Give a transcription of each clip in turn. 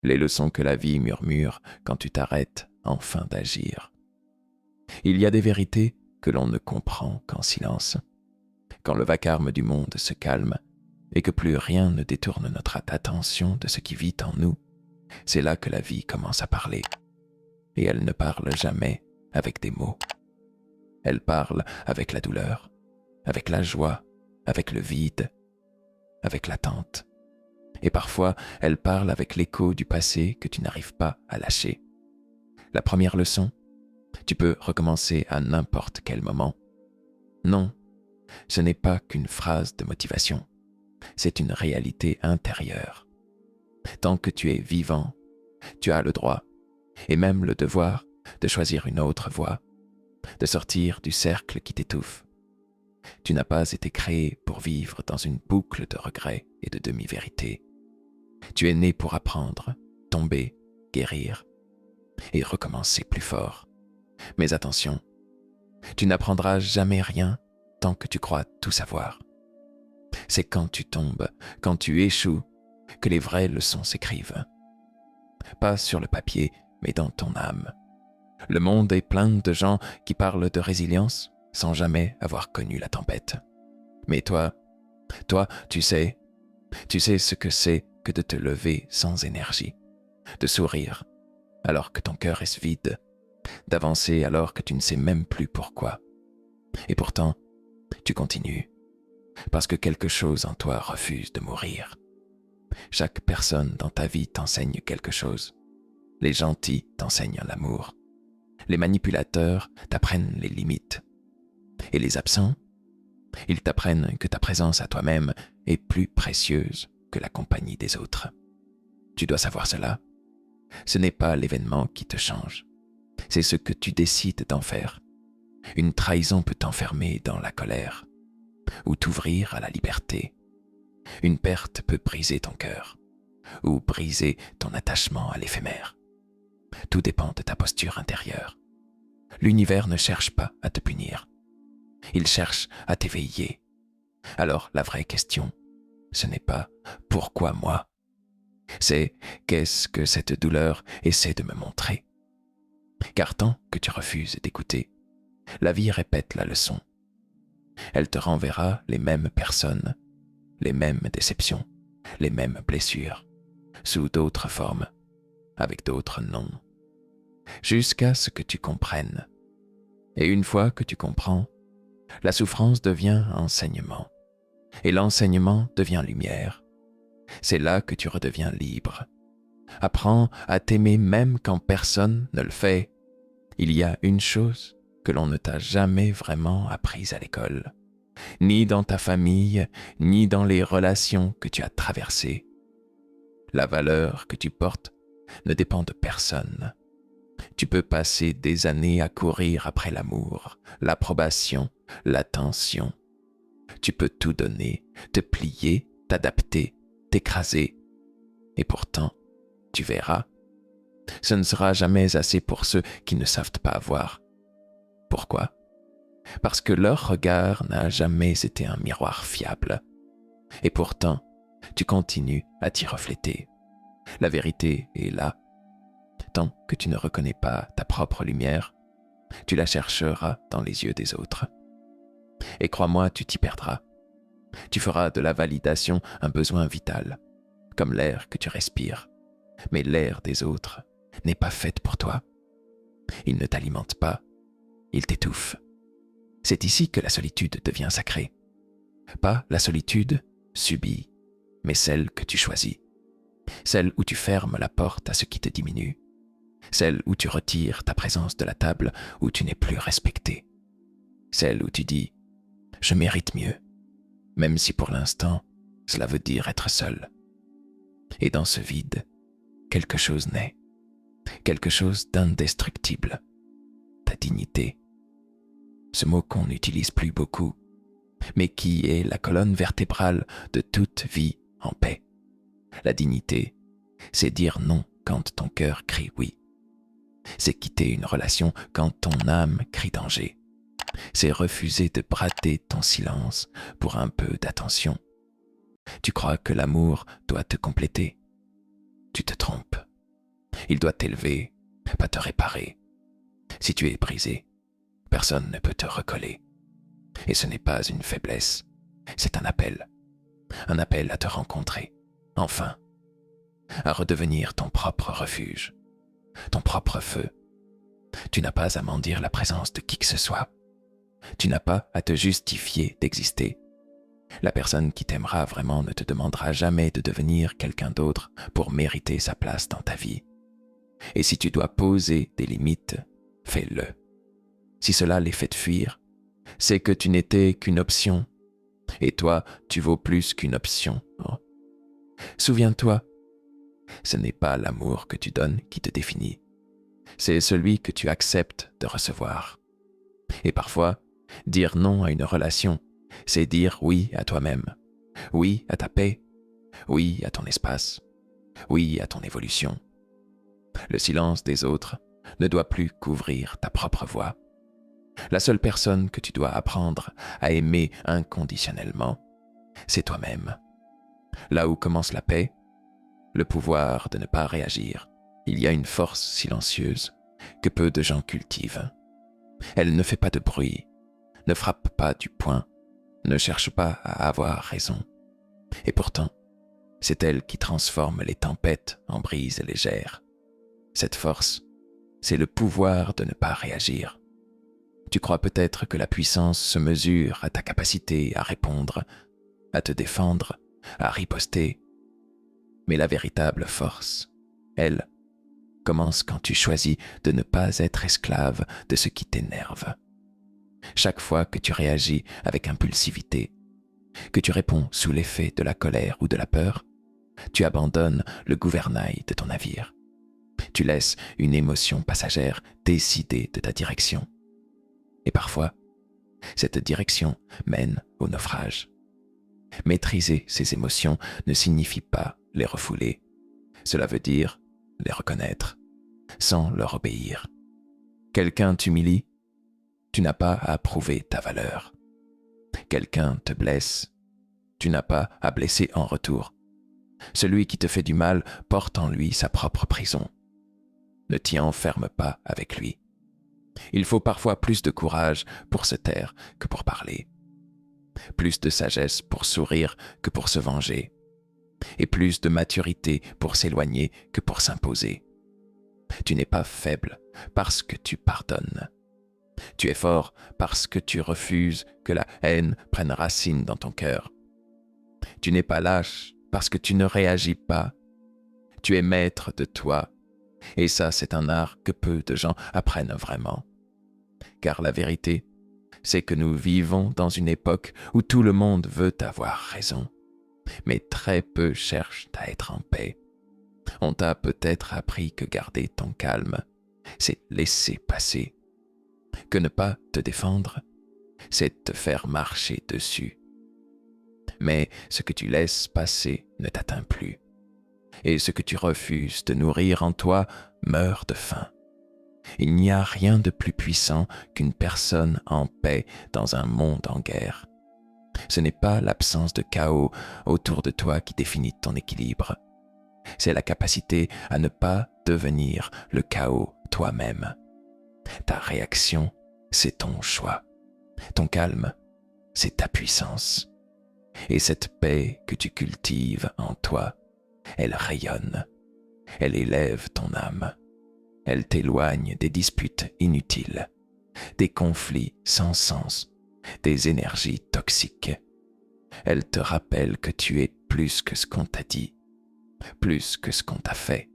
les leçons que la vie murmure quand tu t'arrêtes enfin d'agir. Il y a des vérités que l'on ne comprend qu'en silence. Quand le vacarme du monde se calme et que plus rien ne détourne notre attention de ce qui vit en nous, c'est là que la vie commence à parler. Et elle ne parle jamais avec des mots. Elle parle avec la douleur, avec la joie, avec le vide, avec l'attente. Et parfois, elle parle avec l'écho du passé que tu n'arrives pas à lâcher. La première leçon, tu peux recommencer à n'importe quel moment. Non, ce n'est pas qu'une phrase de motivation, c'est une réalité intérieure. Tant que tu es vivant, tu as le droit, et même le devoir, de choisir une autre voie, de sortir du cercle qui t'étouffe. Tu n'as pas été créé pour vivre dans une boucle de regrets et de demi-vérités. Tu es né pour apprendre, tomber, guérir et recommencer plus fort. Mais attention, tu n'apprendras jamais rien tant que tu crois tout savoir. C'est quand tu tombes, quand tu échoues, que les vraies leçons s'écrivent. Pas sur le papier, mais dans ton âme. Le monde est plein de gens qui parlent de résilience sans jamais avoir connu la tempête. Mais toi, tu sais ce que c'est que de te lever sans énergie, de sourire alors que ton cœur est vide, d'avancer alors que tu ne sais même plus pourquoi. Et pourtant, tu continues, parce que quelque chose en toi refuse de mourir. Chaque personne dans ta vie t'enseigne quelque chose. Les gentils t'enseignent l'amour. Les manipulateurs t'apprennent les limites. Et les absents, ils t'apprennent que ta présence à toi-même est plus précieuse que la compagnie des autres. Tu dois savoir cela. Ce n'est pas l'événement qui te change, c'est ce que tu décides d'en faire. Une trahison peut t'enfermer dans la colère ou t'ouvrir à la liberté. Une perte peut briser ton cœur ou briser ton attachement à l'éphémère. Tout dépend de ta posture intérieure. L'univers ne cherche pas à te punir. Il cherche à t'éveiller. Alors la vraie question, ce n'est pas « pourquoi moi ?» c'est « qu'est-ce que cette douleur essaie de me montrer ?» Car tant que tu refuses d'écouter, la vie répète la leçon. Elle te renverra les mêmes personnes, les mêmes déceptions, les mêmes blessures, sous d'autres formes, avec d'autres noms, jusqu'à ce que tu comprennes. Et une fois que tu comprends, la souffrance devient enseignement, et l'enseignement devient lumière. C'est là que tu redeviens libre. Apprends à t'aimer même quand personne ne le fait. Il y a une chose que l'on ne t'a jamais vraiment apprise à l'école, ni dans ta famille, ni dans les relations que tu as traversées. La valeur que tu portes ne dépend de personne. Tu peux passer des années à courir après l'amour, l'approbation, l'attention. Tu peux tout donner, te plier, t'adapter, t'écraser. Et pourtant, tu verras, ce ne sera jamais assez pour ceux qui ne savent pas voir. Pourquoi ? Parce que leur regard n'a jamais été un miroir fiable. Et pourtant, tu continues à t'y refléter. La vérité est là. Tant que tu ne reconnais pas ta propre lumière, tu la chercheras dans les yeux des autres. Et crois-moi, tu t'y perdras. Tu feras de la validation un besoin vital, comme l'air que tu respires. Mais l'air des autres n'est pas fait pour toi. Il ne t'alimente pas, il t'étouffe. C'est ici que la solitude devient sacrée. Pas la solitude subie, mais celle que tu choisis. Celle où tu fermes la porte à ce qui te diminue. Celle où tu retires ta présence de la table où tu n'es plus respecté. Celle où tu dis « je mérite mieux », même si pour l'instant, cela veut dire être seul. Et dans ce vide, quelque chose naît, quelque chose d'indestructible, ta dignité. Ce mot qu'on n'utilise plus beaucoup, mais qui est la colonne vertébrale de toute vie en paix. La dignité, c'est dire non quand ton cœur crie oui. C'est quitter une relation quand ton âme crie danger. C'est refuser de brader ton silence pour un peu d'attention. Tu crois que l'amour doit te compléter. Tu te trompes. Il doit t'élever, pas te réparer. Si tu es brisé, personne ne peut te recoller. Et ce n'est pas une faiblesse, c'est un appel à te rencontrer, enfin, à redevenir ton propre refuge, ton propre feu. Tu n'as pas à mendier la présence de qui que ce soit. Tu n'as pas à te justifier d'exister. La personne qui t'aimera vraiment ne te demandera jamais de devenir quelqu'un d'autre pour mériter sa place dans ta vie. Et si tu dois poser des limites, fais-le. Si cela les fait te fuir, c'est que tu n'étais qu'une option. Et toi, tu vaux plus qu'une option. Oh. Souviens-toi, ce n'est pas l'amour que tu donnes qui te définit. C'est celui que tu acceptes de recevoir. Et parfois, dire non à une relation, c'est dire oui à toi-même, oui à ta paix, oui à ton espace, oui à ton évolution. Le silence des autres ne doit plus couvrir ta propre voix. La seule personne que tu dois apprendre à aimer inconditionnellement, c'est toi-même. Là où commence la paix, le pouvoir de ne pas réagir, il y a une force silencieuse que peu de gens cultivent. Elle ne fait pas de bruit, ne frappe pas du poing, ne cherche pas à avoir raison. Et pourtant, c'est elle qui transforme les tempêtes en brises légères. Cette force, c'est le pouvoir de ne pas réagir. Tu crois peut-être que la puissance se mesure à ta capacité à répondre, à te défendre, à riposter. Mais la véritable force, elle, commence quand tu choisis de ne pas être esclave de ce qui t'énerve. Chaque fois que tu réagis avec impulsivité, que tu réponds sous l'effet de la colère ou de la peur, tu abandonnes le gouvernail de ton navire. Tu laisses une émotion passagère décider de ta direction. Et parfois, cette direction mène au naufrage. Maîtriser ces émotions ne signifie pas les refouler. Cela veut dire les reconnaître, sans leur obéir. Quelqu'un t'humilie, tu n'as pas à prouver ta valeur. Quelqu'un te blesse, tu n'as pas à blesser en retour. Celui qui te fait du mal porte en lui sa propre prison. Ne t'y enferme pas avec lui. Il faut parfois plus de courage pour se taire que pour parler. Plus de sagesse pour sourire que pour se venger. Et plus de maturité pour s'éloigner que pour s'imposer. Tu n'es pas faible parce que tu pardonnes. Tu es fort parce que tu refuses que la haine prenne racine dans ton cœur. Tu n'es pas lâche parce que tu ne réagis pas. Tu es maître de toi. Et ça, c'est un art que peu de gens apprennent vraiment. Car la vérité, c'est que nous vivons dans une époque où tout le monde veut avoir raison. Mais très peu cherchent à être en paix. On t'a peut-être appris que garder ton calme, c'est laisser passer. Que ne pas te défendre, c'est te faire marcher dessus. Mais ce que tu laisses passer ne t'atteint plus. Et ce que tu refuses de nourrir en toi meurt de faim. Il n'y a rien de plus puissant qu'une personne en paix dans un monde en guerre. Ce n'est pas l'absence de chaos autour de toi qui définit ton équilibre. C'est la capacité à ne pas devenir le chaos toi-même. Ta réaction, c'est ton choix. Ton calme, c'est ta puissance. Et cette paix que tu cultives en toi, elle rayonne. Elle élève ton âme. Elle t'éloigne des disputes inutiles, des conflits sans sens, des énergies toxiques. Elle te rappelle que tu es plus que ce qu'on t'a dit, plus que ce qu'on t'a fait.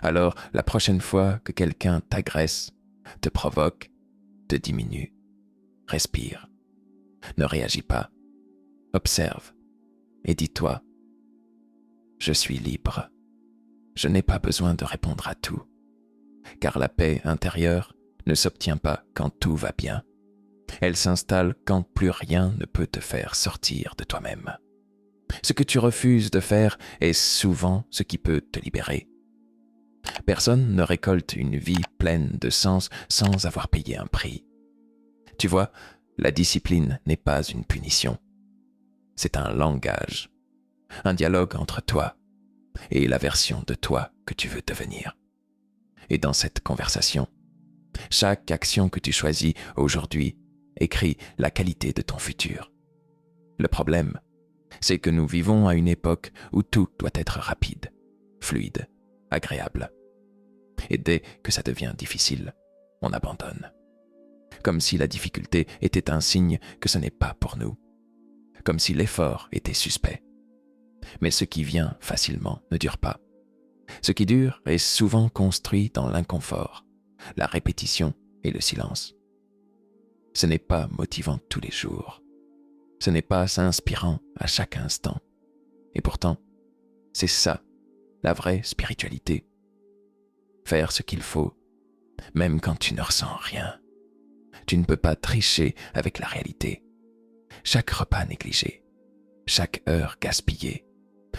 Alors, la prochaine fois que quelqu'un t'agresse, te provoque, te diminue, respire. Ne réagis pas. Observe et dis-toi, je suis libre. Je n'ai pas besoin de répondre à tout, car la paix intérieure ne s'obtient pas quand tout va bien. Elle s'installe quand plus rien ne peut te faire sortir de toi-même. Ce que tu refuses de faire est souvent ce qui peut te libérer. Personne ne récolte une vie pleine de sens sans avoir payé un prix. Tu vois, la discipline n'est pas une punition. C'est un langage, un dialogue entre toi et la version de toi que tu veux devenir. Et dans cette conversation, chaque action que tu choisis aujourd'hui écrit la qualité de ton futur. Le problème, c'est que nous vivons à une époque où tout doit être rapide, fluide, agréable. Et dès que ça devient difficile, on abandonne. Comme si la difficulté était un signe que ce n'est pas pour nous. Comme si l'effort était suspect. Mais ce qui vient facilement ne dure pas. Ce qui dure est souvent construit dans l'inconfort, la répétition et le silence. Ce n'est pas motivant tous les jours. Ce n'est pas inspirant à chaque instant. Et pourtant, c'est ça, la vraie spiritualité. Faire ce qu'il faut, même quand tu ne ressens rien. Tu ne peux pas tricher avec la réalité. Chaque repas négligé, chaque heure gaspillée,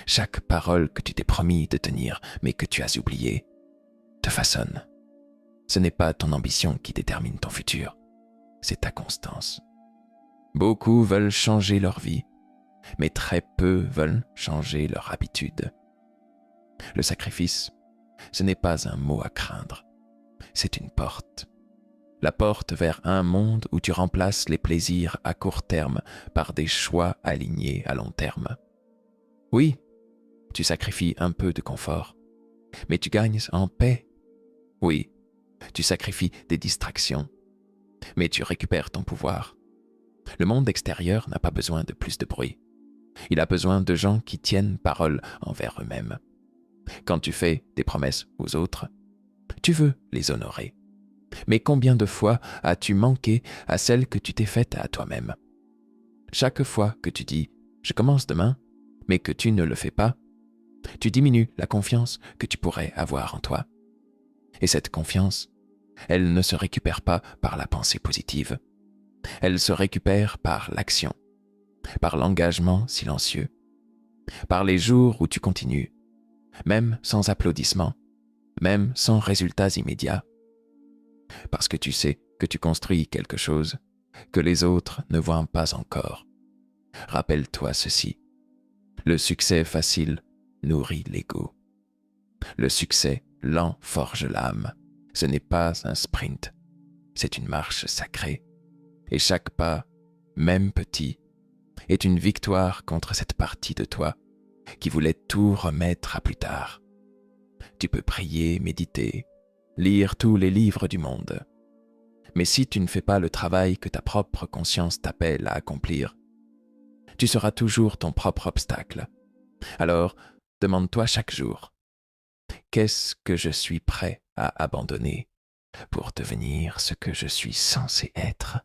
chaque parole que tu t'es promis de tenir mais que tu as oubliée, te façonne. Ce n'est pas ton ambition qui détermine ton futur, c'est ta constance. Beaucoup veulent changer leur vie, mais très peu veulent changer leur habitude. Le sacrifice, ce n'est pas un mot à craindre, c'est une porte. La porte vers un monde où tu remplaces les plaisirs à court terme par des choix alignés à long terme. Oui, tu sacrifies un peu de confort, mais tu gagnes en paix. Oui, tu sacrifies des distractions, mais tu récupères ton pouvoir. Le monde extérieur n'a pas besoin de plus de bruit. Il a besoin de gens qui tiennent parole envers eux-mêmes. Quand tu fais des promesses aux autres, tu veux les honorer. Mais combien de fois as-tu manqué à celles que tu t'es faites à toi-même? Chaque fois que tu dis « je commence demain », mais que tu ne le fais pas, tu diminues la confiance que tu pourrais avoir en toi. Et cette confiance, elle ne se récupère pas par la pensée positive. Elle se récupère par l'action, par l'engagement silencieux, par les jours où tu continues, même sans applaudissements, même sans résultats immédiats, parce que tu sais que tu construis quelque chose que les autres ne voient pas encore. Rappelle-toi ceci, le succès facile nourrit l'ego. Le succès lent forge l'âme. Ce n'est pas un sprint, c'est une marche sacrée. Et chaque pas, même petit, est une victoire contre cette partie de toi qui voulait tout remettre à plus tard. Tu peux prier, méditer, lire tous les livres du monde. Mais si tu ne fais pas le travail que ta propre conscience t'appelle à accomplir, tu seras toujours ton propre obstacle. Alors, demande-toi chaque jour, qu'est-ce que je suis prêt à abandonner pour devenir ce que je suis censé être ?